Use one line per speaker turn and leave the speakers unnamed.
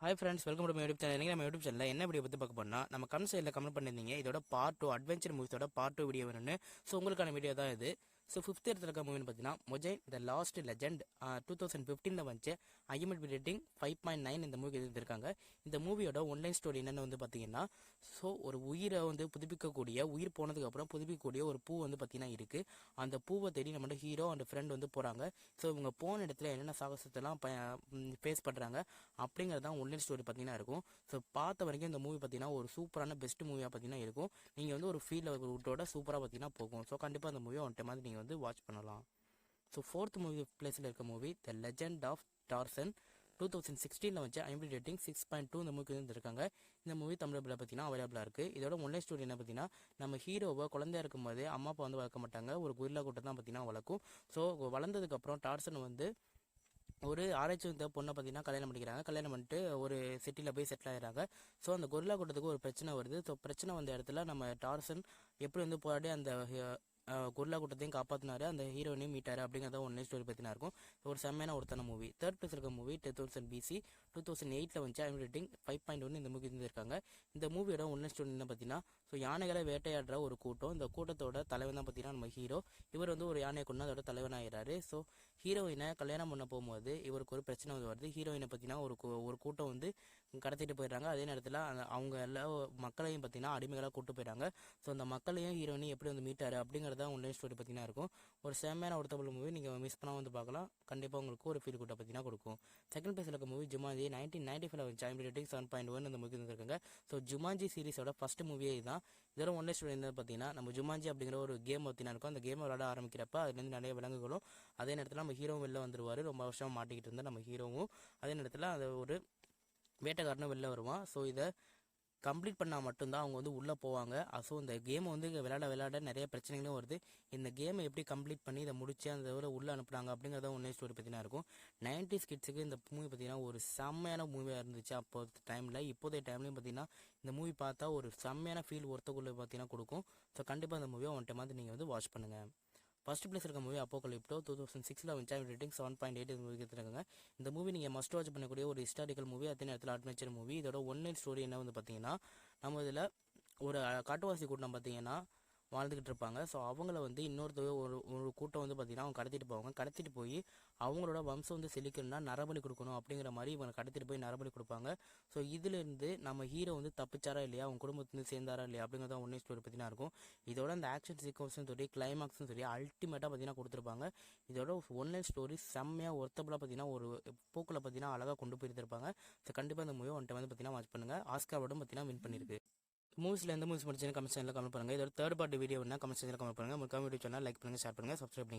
Hi friends, welcome to my YouTube channel. நம்ம YouTube சேனலில் என்ன வீடியோ பற்றி பார்க்க போனால், நம்ம கமெண்ட் சைடில் கமெண்ட் பண்ணியிருந்தீங்க இதோட பார்ட் 2 அட்வென்ச்சர் மூவிஸோட பார்ட் 2 வீடியோ வேணும்னு. ஸோ உங்களுக்கான வீடியோ தான் இது. ஸோ 5th இடத்துல இருக்க மூவின்னு பார்த்தீங்கன்னா மொஜைன் த லாஸ்ட் லெஜெண்ட் 2015 வந்துச்சு. IMDb ரேட்டிங் 5.9 இந்த மூவிக்கு இருந்திருக்காங்க. இந்த மூவியோட ஒன்லைன் ஸ்டோரி என்னென்னு வந்து பார்த்தீங்கன்னா, ஸோ ஒரு உயிரை வந்து புதுப்பிக்கக்கூடிய, உயிர் போனதுக்கப்புறம் புதுப்பிக்கக்கூடிய ஒரு பூ வந்து பார்த்தீங்கன்னா இருக்குது. அந்த பூவை தேடி நம்மளோட ஹீரோ அண்ட் ஃப்ரெண்ட் வந்து போகிறாங்க. ஸோ இவங்க போன இடத்துல என்னென்ன சாகசத்தெல்லாம் ஃபேஸ் பண்ணுறாங்க அப்படிங்கிறது தான் ஒன்லைன் ஸ்டோரி பார்த்தீங்கன்னா இருக்கும். ஸோ பார்த்த வரைக்கும் இந்த மூவி பார்த்தீங்கன்னா ஒரு சூப்பரான பெஸ்ட் மூவியாக பார்த்தீங்கன்னா இருக்கும். நீங்கள் வந்து ஒரு ஃபீல் ரூட்டோட சூப்பராக பார்த்தீங்கன்னா போகும். ஸோ கண்டிப்பாக அந்த மூவியை ஒன் டைம் வந்து நீங்கள் வந்து வாட்ச் பண்ணலாம். ஸோ 4th மூவி பிளேஸில் இருக்க movie the legend of Tarzan 2016 வச்சு IMDb ரேட்டிங் 6.2 இந்த மூவிக்கு இருந்திருக்காங்க. இந்த மூவி தமிழில் பார்த்தீங்கன்னா அவைலபிளாக இருக்குது. இதோட ஒன்லைன் ஸ்டோரி என்ன பார்த்தீங்கன்னா, நம்ம ஹீரோவை குழந்தையா இருக்கும்போது அம்மா அப்பா வந்து வளர்க்க மாட்டாங்க, ஒரு குரில்லா கூட்டம் தான் பார்த்தீங்கன்னா வளர்க்கும். ஸோ வளர்ந்ததுக்கப்புறம் டார்சன் வந்து ஒரு ஆராய்ச்சி வந்த பொண்ணை பார்த்தீங்கன்னா கல்யாணம் பண்ணிக்கிறாங்க. கல்யாணம் பண்ணிட்டு ஒரு சிட்டியில் போய் செட்டில் ஆகிறாங்க. ஸோ அந்த கொரில்லா கூட்டத்துக்கு ஒரு பிரச்சனை வருது. ஸோ பிரச்சனை வந்த இடத்துல நம்ம டார்சன் எப்படி வந்து போராடி அந்த கொரில்லா கூட்டத்தையும் காப்பாற்றினாரு, அந்த ஹீரோனையும் மீட்டாரு அப்படிங்கிறத ஒன்றே ஸ்டோரி பற்றினா இருக்கும். ஒரு செம்மையான ஒருத்தன மூவி. 3rd பிளேஸ் இருக்க மூவி 2000 BC 2008 வந்து IMDb ரேட்டிங் 5.1 இந்த மூவி இருந்திருக்காங்க. இந்த மூவியோட ஒன்றே ஸ்டோரி என்ன பார்த்தீங்கன்னா, ஸோ யானைகளை வேட்டையாடுற ஒரு கூட்டம். இந்த கூட்டத்தோட தலைவன் தான் பார்த்தீங்கன்னா நம்ம ஹீரோ. இவர் வந்து ஒரு யானையை கொண்டு அதோட தலைவனாகிறாரு. ஸோ ஹீரோயினை கல்யாணம் பண்ண போகும்போது இவருக்கு ஒரு பிரச்சனை வந்து வருது. ஹீரோயினை பார்த்தீங்கன்னா ஒரு கூட்டம் வந்து கடத்திட்டு போயிடுறாங்க. அதே நேரத்தில் அவங்க எல்லா மக்களையும் பார்த்தீங்கன்னா அடிமைகளாக கூட்டு போயிடுறாங்க. ஸோ அந்த மக்களையும் ஹீரோயினையும் எப்படி வந்து மீட்டாரு அப்படிங்கிறத ஒன்லைன் ஸ்டோரி பார்த்தீங்கன்னா இருக்கும். ஒரு செம்மையான ஒரு தமிழ் மூவி, நீங்கள் மிஸ் பண்ணாமல் வந்து பார்க்கலாம். கண்டிப்பாக உங்களுக்கு ஒரு ஃபீல் கூட்ட பார்த்தீங்கன்னா கொடுக்கும். 2nd பிளேஸில் இருக்க மூவி ஜுமான்ஜி 1995 வச்சு IMDb ரேட்டிங் 7.1 இந்த மூவி இருந்திருக்காங்க. ஸோ ஜுமான்ஜி சீரிஸோட ஃபர்ஸ்ட் மூவியே இதுதான். இதோட ஒன்லைன் ஸ்டோரி என்ன பார்த்தீங்கன்னா, நம்ம ஜுமான்ஜி அப்படிங்கிற ஒரு கேம் பார்த்தீங்கன்னா இருக்கும். அந்த கேம் விளையாட ஆரம்பிக்கிறப்ப அதுலேருந்து நிறைய விலங்குகளும், அதே நேரத்தில் நம்ம ஹீரோவும் வெளில வந்துருவார். ரொம்ப வருஷம் மாட்டிக்கிட்டு இருந்தால் நம்ம ஹீரோவும், அதே நேரத்தில் அது ஒரு வேட்டைக்காரனும் வெளில வருவான். ஸோ இதை கம்ப்ளீட் பண்ணால் மட்டும்தான் அவங்க வந்து உள்ளே போவாங்க. ஸோ இந்த கேமை வந்து விளையாட நிறைய பிரச்சனைகளும் வருது. இந்த கேமை எப்படி கம்ப்ளீட் பண்ணி இதை முடிச்சு அந்த உள்ளே அனுப்புனாங்க அப்படிங்கிறத ஒன்றே ஸ்டோரி பற்றினா இருக்கும். 90s கிட்ஸுக்கு இந்த மூவி பார்த்தீங்கன்னா ஒரு செம்மையான மூவியாக இருந்துச்சு அப்போ டைமில். இப்போதைய டைம்லையும் பார்த்தீங்கன்னா இந்த மூவி பார்த்தா ஒரு செம்மையான ஃபீல் ஒருத்தக்குள்ளே பார்த்தீங்கன்னா கொடுக்கும். ஸோ கண்டிப்பாக இந்த மூவியை ஒன் டைம் வந்து நீங்கள் வந்து வாட்ச் பண்ணுங்கள். 1st பிளேஸ் இருக்க மூவி அப்போகலிப்டோ 2006 வந்து IMDb ரேட்டிங் 7.8 இந்த மூவி எடுத்துருக்காங்க. இந்த மூவி நீங்கள் மஸ்ட் வாட்ச் பண்ணக்கூடிய ஒரு ஹிஸ்டாரிக்கல் மூவி, அதே நேரத்தில் அட்வென்ச்சர் மூவி. இதோட ஒன்லைன் ஸ்டோரி என்ன வந்து பார்த்தீங்கன்னா, நம்ம இதில் ஒரு காட்டுவாசி கூட்டம் பார்த்தீங்கன்னா வாழ்ந்துக்கிட்டு இருப்பாங்க. ஸோ அவங்கள வந்து ஒரு கூட்டம் வந்து பார்த்தீங்கன்னா அவங்க கடத்திட்டு போவாங்க. கடத்திட்டு போய் அவங்களோட வம்சம் வந்து செழிக்கணும்னா நரபலி கொடுக்கணும் அப்படிங்கிற மாதிரி இவங்க கடத்திட்டு போய் நரபலி கொடுப்பாங்க. ஸோ இதுலேருந்து நம்ம ஹீரோ வந்து தப்பிச்சாரா இல்லையா, அவங்க குடும்பத்துலேருந்து சேர்ந்தாரா இல்லையா அப்படிங்கிறத ஒன்றே ஸ்டோரி பற்றினா இருக்கும். இதோட அந்த ஆக்ஷன் சீக்வன்ஸும் சரி, கிளைமாக்ஸும் சரி அல்டிமேட்டாக பார்த்தீங்கன்னா கொடுத்துருப்பாங்க. இதோட ஒன்லைன் ஸ்டோரி செம்மையாக ஒர்த்தபுளாக பார்த்தீங்கன்னா ஒரு போக்கில் பார்த்தீங்கன்னா அழகாக கொண்டு போயிருந்திருப்பாங்க. ஸோ கண்டிப்பாக இந்த மூவி ஒன் டைம் வந்து பார்த்தீங்கன்னா வாட்ச் பண்ணுங்கள். ஆஸ்கார் அவார்டும் பார்த்தீங்கன்னா வின் பண்ணியிருக்கு. மூவிஸில் எந்த மூவிஸ் முடிச்சுன்னு கமெண்ட் செக்ஷனில் கமெண்ட் பண்ணுங்கள். இதோட 3rd பார்ட் வீடியோ வேணா கமெண்ட் செக்ஷனில் கமெண்ட் பண்ணுங்கள். முக்கியமாக வீடியோ சொன்னால் லைக் பண்ணுங்கள், ஷேர் பண்ணுங்கள், சப்ஸ்கிரைப் பண்ணுங்கள்.